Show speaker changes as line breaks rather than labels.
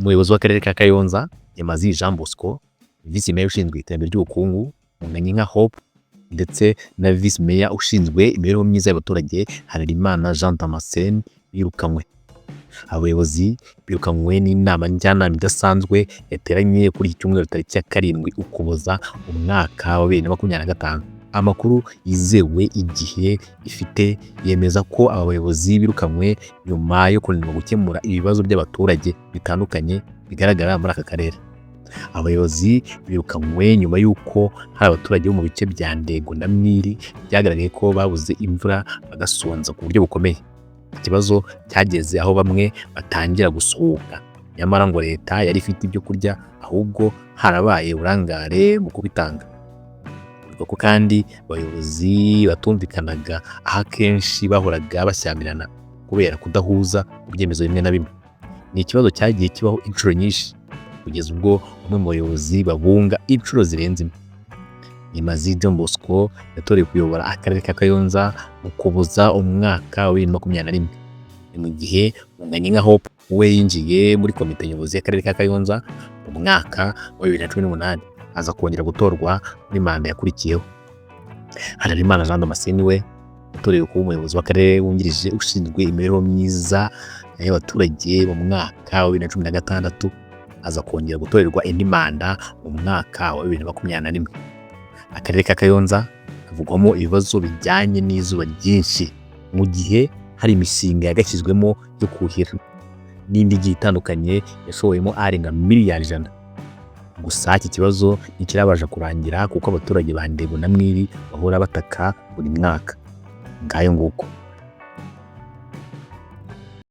Umuyobozi w'akarere ka Kayonza Yamazi Jean Bosco, Visi Meya ushinzwe iterambere ry'ubukungu Nka Hope, ndetse na Visi Meya ushinzwe imibereho myiza y'abaturage Harerimana Jean Damascene birukanwe. Abayobozi birukanwe n'inama njyanama idasanzwe yateranye kuri iki cyumweru tariki ya 7 Ukuboza umwaka wa 2025. Amakuru yizewe igihe ifite yemeza ko aba bayobozi birukanwe nyuma yo kunanirwa gukemura ibibazo by'abaturage bitandukanye bigaragara muri aka karere. Abayobozi birukanwe nyuma y'uko hari abaturage bo mu bice bya Ndego na Mwiri byagaragaye ko babuze imvura bagasonza ku buryo bukomeye. Ikibazo cyageze aho bamwe batangira gusohoka, nyamara ngo leta yari ifite ibyo kurya, ahubwo harabaye urangare mu kubitanga. Ko kandi abayobozi batumvikanaga aho akenshi bahoraga bashyamirana kubera kudahuza ibyemezo bimwe na bimwe. Ni ikibazo cyagiye kibaho inshuro nyinshi kugeza ubwo bamwe mu bayobozi babunga inshuro zirenze imwe. Yamazi Jean Bosco yatorewe kuyobora akarere ka Kayonza mu Kuboza umwaka wa 2021. Ni mu gihe Nka Hope we yinjiye muri komite nyobozi y'akarere ka Kayonza mu mwaka wa 2018, aza kongera gutorwa muri manda yakurikiyeho. Harerimana Jean Damascene we yatorewe kuba umuyobozi w'akarere wungirije ushinzwe imibereho myiza y'abaturage mu mwaka wa 2016, aza kongera gutorerwa indi manda mu mwaka wa 2021. Akarere ka Kayonza kavugwamo ibibazo bijyanye n'izuba ryinshi, mu gihe hari imishinga yagashyizwemo yo kuhira n'indi igiye itandukanye yashowemo arenga miliyari 100. Gusa iki kibazo ntikirabasha kurangira kuko abaturage ba Ndego na Mwiri bahora bataka buri mwaka. Ngayo nguko.